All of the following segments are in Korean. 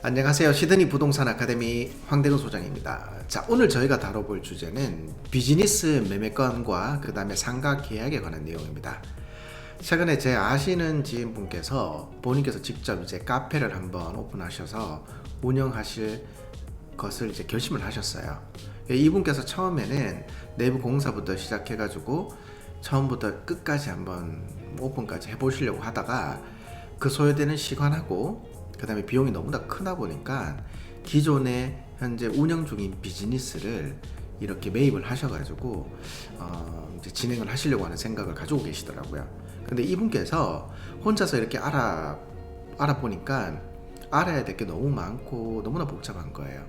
안녕하세요. 시드니 부동산 아카데미 황대근 소장입니다. 자, 오늘 저희가 다뤄볼 주제는 비즈니스 매매건과 그 다음에 상가 계약에 관한 내용입니다. 최근에 제 아시는 지인분께서 본인께서 직접 이제 카페를 한번 오픈하셔서 운영하실 것을 이제 결심을 하셨어요. 이분께서 처음에는 내부 공사부터 시작해가지고 처음부터 끝까지 한번 오픈까지 해보시려고 하다가 그 소요되는 시간하고 그 다음에 비용이 너무나 크다 보니까 기존에 현재 운영 중인 비즈니스를 이렇게 매입을 하셔가지고 이제 진행을 하시려고 하는 생각을 가지고 계시더라고요. 근데 이분께서 혼자서 이렇게 알아보니까 알아야 될 게 너무 많고 너무나 복잡한 거예요.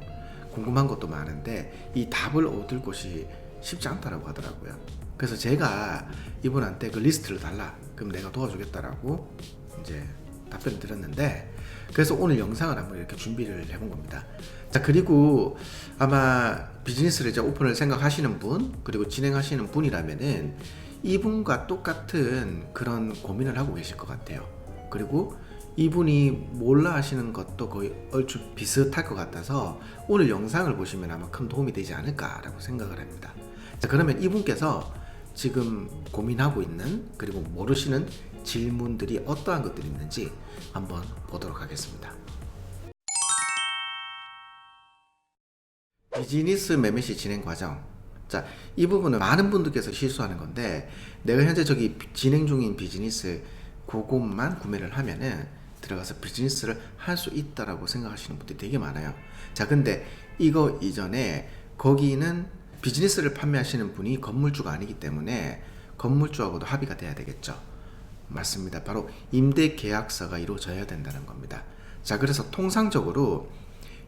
궁금한 것도 많은데 이 답을 얻을 곳이 쉽지 않다라고 하더라고요. 그래서 제가 이분한테 그 리스트를 달라, 그럼 내가 도와주겠다라고 이제 답변을 드렸는데, 그래서 오늘 영상을 한번 이렇게 준비를 해본 겁니다. 자, 그리고 아마 비즈니스를 이제 오픈을 생각하시는 분, 그리고 진행하시는 분이라면은 이분과 똑같은 그런 고민을 하고 계실 것 같아요. 그리고 이분이 몰라 하시는 것도 거의 얼추 비슷할 것 같아서 오늘 영상을 보시면 아마 큰 도움이 되지 않을까라고 생각을 합니다. 자, 그러면 이분께서 지금 고민하고 있는, 그리고 모르시는 질문들이 어떠한 것들이 있는지 한번 보도록 하겠습니다. 비즈니스 매매 시 진행 과정. 자, 이 부분은 많은 분들께서 실수하는 건데, 내가 현재 저기 진행 중인 비즈니스 그것만 구매를 하면은 들어가서 비즈니스를 할 수 있다라고 생각하시는 분들이 되게 많아요. 자, 근데 이거 이전에 거기는 비즈니스를 판매하시는 분이 건물주가 아니기 때문에 건물주하고도 합의가 돼야 되겠죠. 맞습니다. 바로 임대 계약서가 이루어져야 된다는 겁니다. 자, 그래서 통상적으로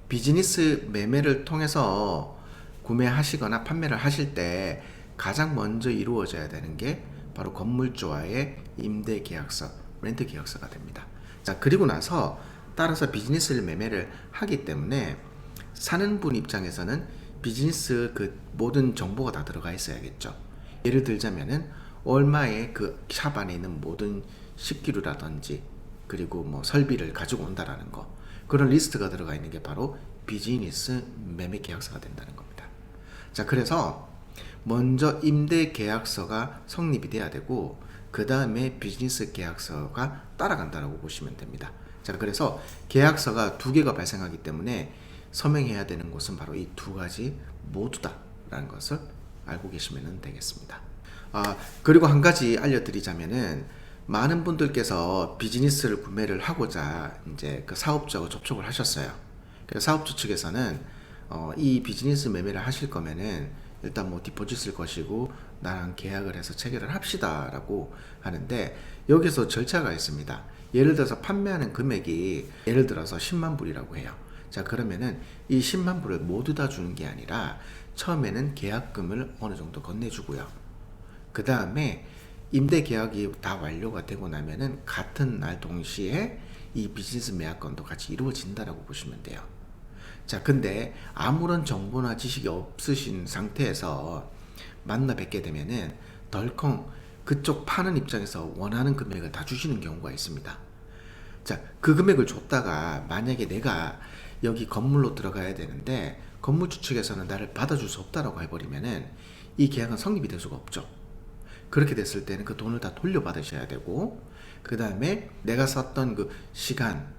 비즈니스 매매를 통해서 구매하시거나 판매를 하실 때 가장 먼저 이루어져야 되는 게 바로 건물주와의 임대 계약서, 렌트 계약서가 됩니다. 자, 그리고 나서 따라서 비즈니스를 매매를 하기 때문에 사는 분 입장에서는 비즈니스 그 모든 정보가 다 들어가 있어야겠죠. 예를 들자면은 얼마에 그 샵 안에 있는 모든 식기류라든지 그리고 뭐 설비를 가지고 온다라는 거, 그런 리스트가 들어가 있는 게 바로 비즈니스 매매 계약서가 된다는 겁니다. 자, 그래서 먼저 임대 계약서가 성립이 돼야 되고 그 다음에 비즈니스 계약서가 따라간다라고 보시면 됩니다. 자, 그래서 계약서가 두 개가 발생하기 때문에 서명해야 되는 곳은 바로 이 두 가지 모두다라는 것을 알고 계시면 되겠습니다. 그리고 한 가지 알려드리자면은, 많은 분들께서 비즈니스를 구매를 하고자 이제 그 사업주하고 접촉을 하셨어요. 그래서 사업주 측에서는 이 비즈니스 매매를 하실 거면은 일단 뭐 디포짓을 거시고 나랑 계약을 해서 체결을 합시다라고 하는데, 여기서 절차가 있습니다. 예를 들어서 판매하는 금액이 예를 들어서 10만 불이라고 해요. 자, 그러면은 이 10만 불을 모두 다 주는 게 아니라 처음에는 계약금을 어느 정도 건네주고요. 그 다음에 임대 계약이 다 완료가 되고 나면은 같은 날 동시에 이 비즈니스 매각건도 같이 이루어진다라고 보시면 돼요. 자, 근데 아무런 정보나 지식이 없으신 상태에서 만나 뵙게 되면은 덜컹 그쪽 파는 입장에서 원하는 금액을 다 주시는 경우가 있습니다. 자, 그 금액을 줬다가 만약에 내가 여기 건물로 들어가야 되는데 건물주 측에서는 나를 받아줄 수 없다라고 해버리면은 이 계약은 성립이 될 수가 없죠. 그렇게 됐을 때는 그 돈을 다 돌려받으셔야 되고, 그 다음에 내가 썼던 그 시간,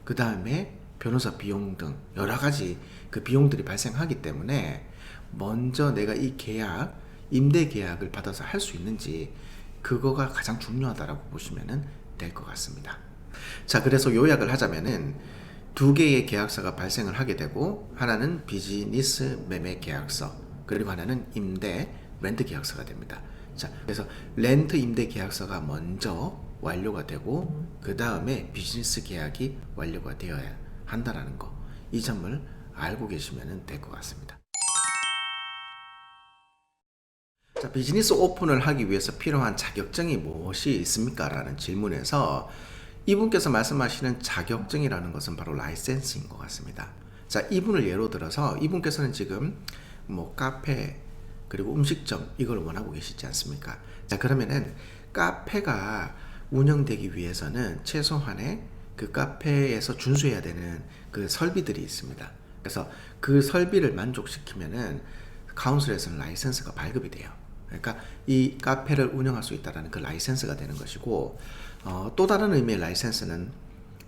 그 다음에 변호사 비용 등 여러 가지 그 비용들이 발생하기 때문에 먼저 내가 이 계약, 임대 계약을 받아서 할 수 있는지, 그거가 가장 중요하다라고 보시면 될 것 같습니다. 자, 그래서 요약을 하자면은 두 개의 계약서가 발생을 하게 되고, 하나는 비즈니스 매매 계약서, 그리고 하나는 임대 렌트 계약서가 됩니다. 자, 그래서 렌트 임대 계약서가 먼저 완료가 되고 그 다음에 비즈니스 계약이 완료가 되어야 한다라는 거, 이 점을 알고 계시면 될 것 같습니다. 자, 비즈니스 오픈을 하기 위해서 필요한 자격증이 무엇이 있습니까? 라는 질문에서 이분께서 말씀하시는 자격증이라는 것은 바로 라이센스인 것 같습니다. 자, 이분을 예로 들어서 이분께서는 지금 뭐 카페 그리고 음식점 이걸 원하고 계시지 않습니까? 자, 그러면은 카페가 운영되기 위해서는 최소한의 그 카페에서 준수해야 되는 그 설비들이 있습니다. 그래서 그 설비를 만족시키면은 카운슬에서는 라이센스가 발급이 돼요. 그러니까 이 카페를 운영할 수 있다는 그 라이센스가 되는 것이고, 또 다른 의미의 라이센스는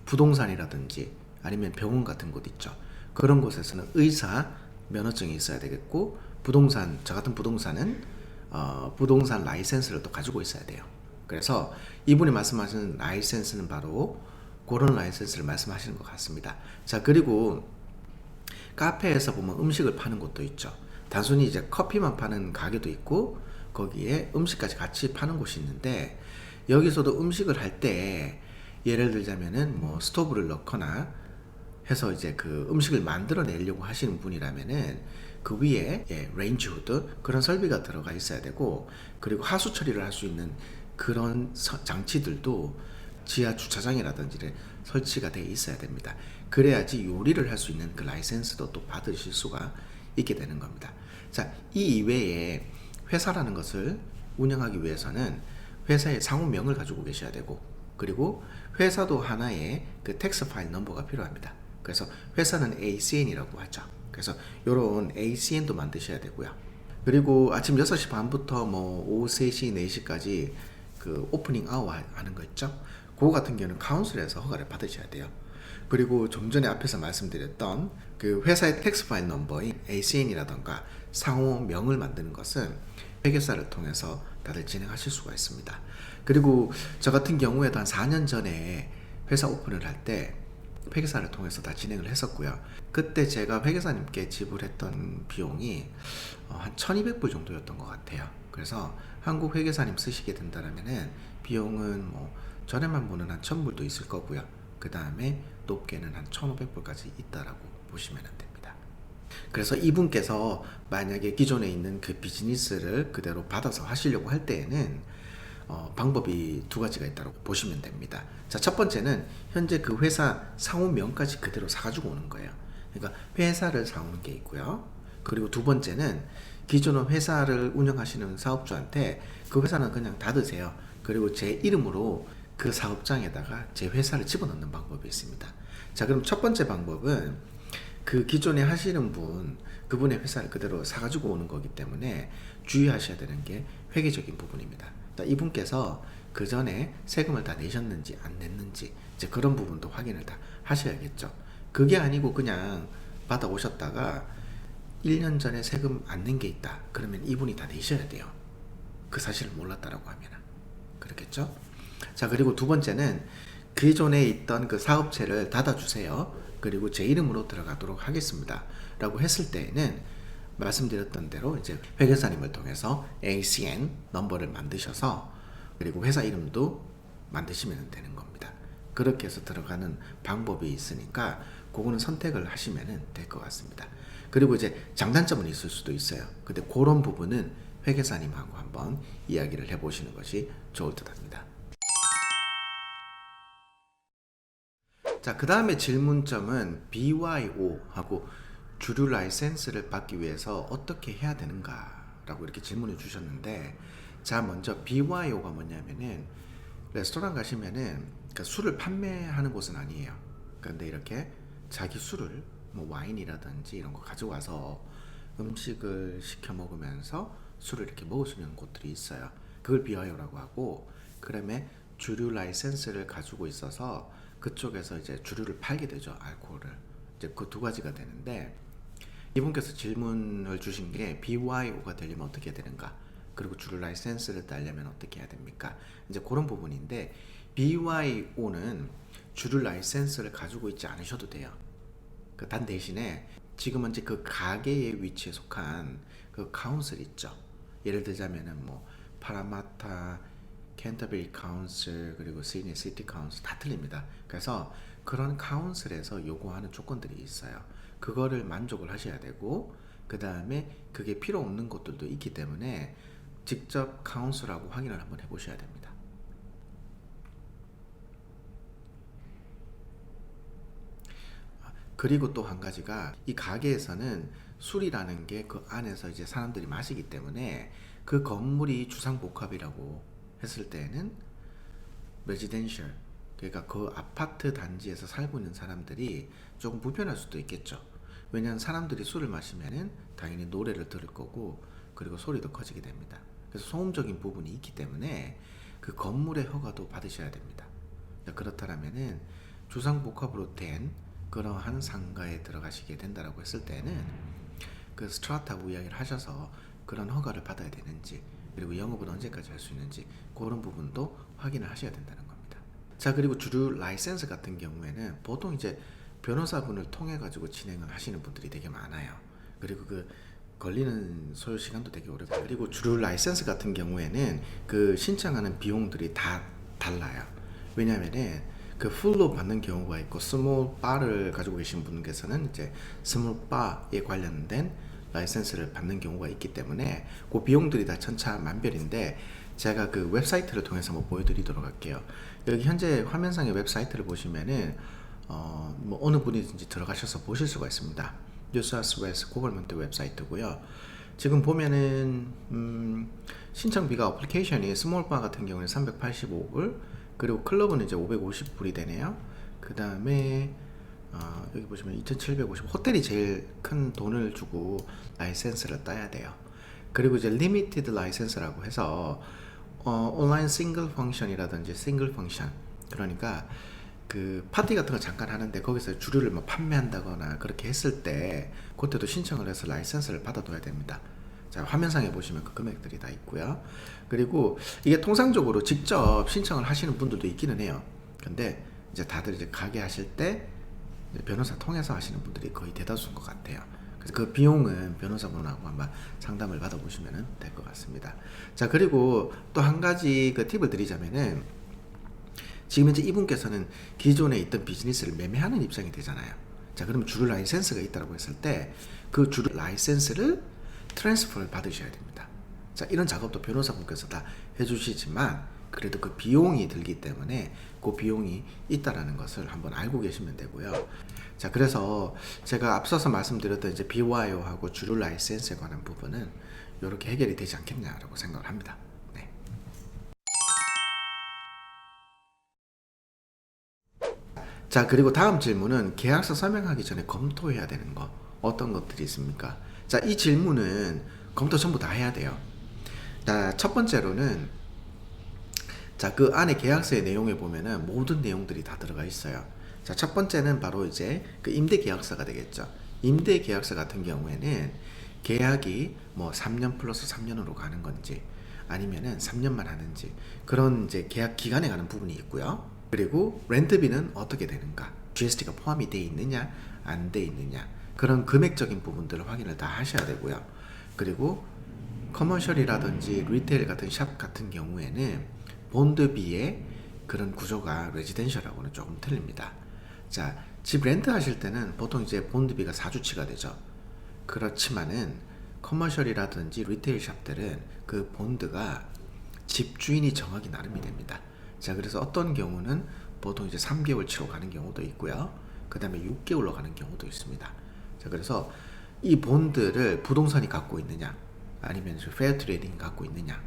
부동산이라든지 아니면 병원 같은 곳 있죠. 그런 곳에서는 의사 면허증이 있어야 되겠고, 부동산, 저 같은 부동산은 부동산 라이센스를 또 가지고 있어야 돼요. 그래서 이분이 말씀하시는 라이센스는 바로 그런 라이센스를 말씀하시는 것 같습니다. 자, 그리고 카페에서 보면 음식을 파는 곳도 있죠. 단순히 이제 커피만 파는 가게도 있고, 거기에 음식까지 같이 파는 곳이 있는데, 여기서도 음식을 할 때 예를 들자면은 뭐 스토브를 넣거나 해서 이제 그 음식을 만들어 내려고 하시는 분이라면은 그 위에 레인지 후드 그런 설비가 들어가 있어야 되고, 그리고 하수 처리를 할 수 있는 그런 장치들도 지하 주차장이라든지 설치가 되어 있어야 됩니다. 그래야지 요리를 할 수 있는 그 라이센스도 또 받으실 수가 있게 되는 겁니다. 자, 이 이외에 회사라는 것을 운영하기 위해서는 회사의 상호명을 가지고 계셔야 되고, 그리고 회사도 하나의 그 텍스 파일 넘버가 필요합니다. 그래서 회사는 ACN이라고 하죠. 그래서 이런 ACN도 만드셔야 되고요. 그리고 아침 6시 반부터 뭐 오후 3시, 4시까지 그 오프닝 아워 하는 거 있죠. 그거 같은 경우는 카운슬에서 허가를 받으셔야 돼요. 그리고 좀 전에 앞에서 말씀드렸던 그 회사의 텍스 파일 넘버인 ACN이라던가 상호명을 만드는 것은 회계사를 통해서 다들 진행하실 수가 있습니다. 그리고 저 같은 경우에도 한 4년 전에 회사 오픈을 할 때 회계사를 통해서 다 진행을 했었고요. 그때 제가 회계사님께 지불했던 비용이 한 1200불 정도였던 것 같아요. 그래서 한국 회계사님 쓰시게 된다면은 비용은 뭐 저렴한 분은 한 1000불도 있을 거고요. 그 다음에 높게는 한 1500불까지 있다라고 보시면 됩니다. 그래서 이분께서 만약에 기존에 있는 그 비즈니스를 그대로 받아서 하시려고 할 때에는 방법이 두 가지가 있다고 보시면 됩니다. 자, 첫 번째는 현재 그 회사 상호명까지 그대로 사가지고 오는 거예요. 그러니까 회사를 사오는 게 있고요. 그리고 두 번째는 기존의 회사를 운영하시는 사업주한테 그 회사는 그냥 닫으세요. 그리고 제 이름으로 그 사업장에다가 제 회사를 집어넣는 방법이 있습니다. 자, 그럼 첫 번째 방법은 그 기존에 하시는 분, 그분의 회사를 그대로 사가지고 오는 거기 때문에 주의하셔야 되는 게 회계적인 부분입니다. 이분께서 그 전에 세금을 다 내셨는지 안 냈는지 이제 그런 부분도 확인을 다 하셔야겠죠. 그게 아니고 그냥 받아 오셨다가 1년 전에 세금 안 낸 게 있다. 그러면 이분이 다 내셔야 돼요. 그 사실을 몰랐다라고 하면. 그렇겠죠? 자, 그리고 두 번째는 기존에 있던 그 사업체를 닫아주세요. 그리고 제 이름으로 들어가도록 하겠습니다. 라고 했을 때에는 말씀드렸던 대로 이제 회계사님을 통해서 ACN 넘버를 만드셔서 그리고 회사 이름도 만드시면 되는 겁니다. 그렇게 해서 들어가는 방법이 있으니까 그거는 선택을 하시면 될 것 같습니다. 그리고 이제 장단점은 있을 수도 있어요. 근데 그런 부분은 회계사님하고 한번 이야기를 해보시는 것이 좋을 듯 합니다. 자, 그 다음에 질문점은 BYO하고 주류 라이센스를 받기 위해서 어떻게 해야 되는가 라고 이렇게 질문을 주셨는데, 자, 먼저 BYO가 뭐냐면은 레스토랑 가시면은 그러니까 술을 판매하는 곳은 아니에요. 그런데 이렇게 자기 술을 뭐 와인이라든지 이런 거 가져와서 음식을 시켜 먹으면서 술을 이렇게 먹을 수 있는 곳들이 있어요. 그걸 BYO라고 하고, 그다음에 주류 라이센스를 가지고 있어서 그쪽에서 이제 주류를 팔게 되죠. 알코올을. 이제 그 두 가지가 되는데, 이분께서 질문을 주신 게 BYO가 되려면 어떻게 해야 되는가, 그리고 주류 라이센스를 따려면 어떻게 해야 됩니까? 이제 그런 부분인데, BYO는 주류 라이센스를 가지고 있지 않으셔도 돼요. 단 대신에 지금 현재 그 가게의 위치에 속한 그 카운슬 있죠. 예를 들자면은 뭐 파라마타, 캔터베리 카운슬, 그리고 시드니 시티 카운슬 다 틀립니다. 그래서 그런 카운슬에서 요구하는 조건들이 있어요. 그거를 만족을 하셔야 되고, 그 다음에 그게 필요 없는 것들도 있기 때문에 직접 카운슬하고 확인을 한번 해보셔야 됩니다. 그리고 또 한 가지가, 이 가게에서는 술이라는 게 그 안에서 이제 사람들이 마시기 때문에 그 건물이 주상복합이라고 했을 때는 레지덴셜 그러니까 그 아파트 단지에서 살고 있는 사람들이 조금 불편할 수도 있겠죠. 왜냐하면 사람들이 술을 마시면은 당연히 노래를 들을 거고 그리고 소리도 커지게 됩니다. 그래서 소음적인 부분이 있기 때문에 그 건물의 허가도 받으셔야 됩니다. 그렇다면은 주상복합으로 된 그러한 상가에 들어가시게 된다라고 했을 때는 그 스트라타하고 이야기를 하셔서 그런 허가를 받아야 되는지 그리고 영업은 언제까지 할 수 있는지 그런 부분도 확인을 하셔야 된다는 겁니다. 자, 그리고 주류 라이센스 같은 경우에는 보통 이제 변호사분을 통해 가지고 진행을 하시는 분들이 되게 많아요. 그리고 그 걸리는 소요 시간도 되게 오래 걸려요. 그리고 주류 라이센스 같은 경우에는 그 신청하는 비용들이 다 달라요. 왜냐하면은 그 풀로 받는 경우가 있고 스몰 바를 가지고 계신 분께서는 이제 스몰 바에 관련된 라이센스를 받는 경우가 있기 때문에 그 비용들이 다 천차만별인데 제가 그 웹사이트를 통해서 한번 보여드리도록 할게요. 여기 현재 화면상의 웹사이트를 보시면은 뭐 어느 분이든지 들어가셔서 보실 수가 있습니다. 뉴 사우스 웨일스 고버먼트 웹사이트고요. 지금 보면은 신청비가 어플리케이션이 스몰바 같은 경우는 385불 그리고 클럽은 이제 550불이 되네요. 그 다음에 여기 보시면 2750 호텔이 제일 큰 돈을 주고 라이센스를 따야 돼요. 그리고 이제 리미티드 라이센스라고 해서 온라인 싱글 펑션이라든지 싱글 펑션 그러니까 그 파티 같은 거 잠깐 하는데 거기서 주류를 뭐 판매한다거나 그렇게 했을 때 그때도 신청을 해서 라이센스를 받아둬야 됩니다. 자, 화면상에 보시면 그 금액들이 다 있고요. 그리고 이게 통상적으로 직접 신청을 하시는 분들도 있기는 해요. 근데 이제 다들 이제 가게 하실 때 변호사 통해서 하시는 분들이 거의 대다수인 것 같아요. 그래서 그 비용은 변호사분하고 한번 상담을 받아보시면 될 것 같습니다. 자, 그리고 또 한 가지 그 팁을 드리자면은 지금 현재 이분께서는 기존에 있던 비즈니스를 매매하는 입장이 되잖아요. 자, 그러면 주류 라이센스가 있다고 했을 때 그 주류 라이센스를 트랜스퍼를 받으셔야 됩니다. 자, 이런 작업도 변호사분께서 다 해주시지만 그래도 그 비용이 들기 때문에 그 비용이 있다라는 것을 한번 알고 계시면 되고요. 자, 그래서 제가 앞서서 말씀드렸던 이제 BYO하고 주류 라이센스에 관한 부분은 이렇게 해결이 되지 않겠냐라고 생각을 합니다. 네. 자, 그리고 다음 질문은 계약서 서명하기 전에 검토해야 되는 거 어떤 것들이 있습니까? 자, 이 질문은 검토 전부 다 해야 돼요. 자, 첫 번째로는 자, 그 안에 계약서의 내용에 보면은 모든 내용들이 다 들어가 있어요. 자, 첫 번째는 바로 이제 그 임대 계약서가 되겠죠. 임대 계약서 같은 경우에는 계약이 뭐 3년 플러스 3년으로 가는 건지 아니면은 3년만 하는지 그런 이제 계약 기간에 가는 부분이 있고요. 그리고 렌트비는 어떻게 되는가? GST가 포함이 돼 있느냐, 안 돼 있느냐. 그런 금액적인 부분들을 확인을 다 하셔야 되고요. 그리고 커머셜이라든지 리테일 같은 샵 같은 경우에는 본드비의 그런 구조가 레지덴셜하고는 조금 틀립니다. 자, 집 렌트 하실 때는 보통 이제 본드비가 4주치가 되죠. 그렇지만은 커머셜이라든지 리테일 샵들은 그 본드가 집주인이 정하기 나름이 됩니다. 자, 그래서 어떤 경우는 보통 이제 3개월치로 가는 경우도 있고요. 그 다음에 6개월로 가는 경우도 있습니다. 자, 그래서 이 본드를 부동산이 갖고 있느냐 아니면 페어 트레이딩이 갖고 있느냐.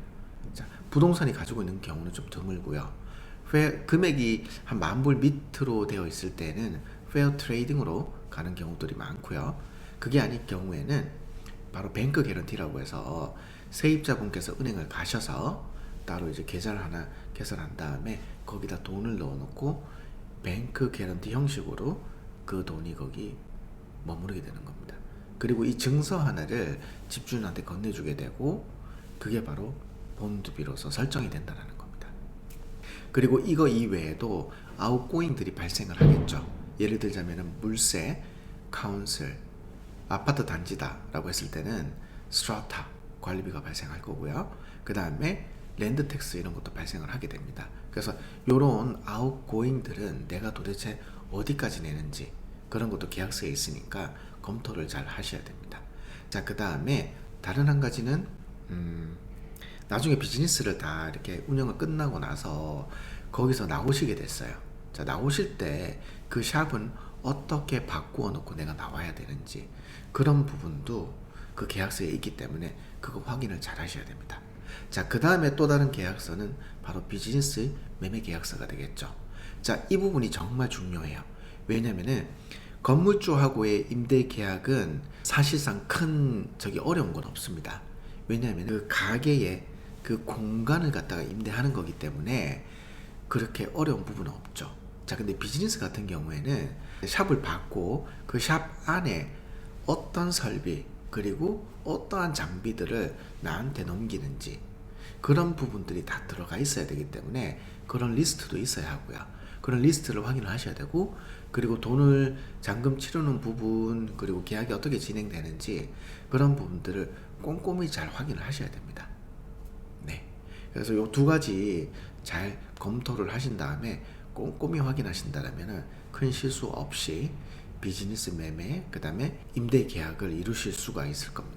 자, 부동산이 가지고 있는 경우는 좀 드물고요. 금액이 한 10,000불 밑으로 되어 있을 때는 페어 트레이딩으로 가는 경우들이 많고요. 그게 아닐 경우에는 바로 뱅크 개런티라고 해서 세입자분께서 은행을 가셔서 따로 이제 계좌를 하나 개설한 다음에 거기다 돈을 넣어놓고 뱅크 개런티 형식으로 그 돈이 거기 머무르게 되는 겁니다. 그리고 이 증서 하나를 집주인한테 건네주게 되고 그게 바로 본드비로서 설정이 된다는 겁니다. 그리고 이거 이외에도 아웃고잉들이 발생을 하겠죠. 예를 들자면 물세, 카운슬, 아파트 단지다 라고 했을 때는 스트라타 관리비가 발생할 거고요. 그 다음에 랜드텍스 이런 것도 발생을 하게 됩니다. 그래서 이런 아웃고잉들은 내가 도대체 어디까지 내는지 그런 것도 계약서에 있으니까 검토를 잘 하셔야 됩니다. 자, 그 다음에 다른 한 가지는 나중에 비즈니스를 다 이렇게 운영을 끝나고 나서 거기서 나오시게 됐어요. 자, 나오실 때 그 샵은 어떻게 바꾸어 놓고 내가 나와야 되는지 그런 부분도 그 계약서에 있기 때문에 그거 확인을 잘 하셔야 됩니다. 자, 그 다음에 또 다른 계약서는 바로 비즈니스 매매 계약서가 되겠죠. 자, 이 부분이 정말 중요해요. 왜냐면은 건물주하고의 임대 계약은 사실상 큰 어려운 건 없습니다. 왜냐하면 그 가게에 그 공간을 갖다가 임대하는 거기 때문에 그렇게 어려운 부분은 없죠. 자, 근데 비즈니스 같은 경우에는 샵을 받고 그 샵 안에 어떤 설비 그리고 어떠한 장비들을 나한테 넘기는지 그런 부분들이 다 들어가 있어야 되기 때문에 그런 리스트도 있어야 하고요. 그런 리스트를 확인을 하셔야 되고, 그리고 돈을 잔금 치르는 부분 그리고 계약이 어떻게 진행되는지 그런 부분들을 꼼꼼히 잘 확인을 하셔야 됩니다. 네. 그래서 요 두 가지 잘 검토를 하신 다음에 꼼꼼히 확인하신다면 큰 실수 없이 비즈니스 매매, 그 다음에 임대 계약을 이루실 수가 있을 겁니다.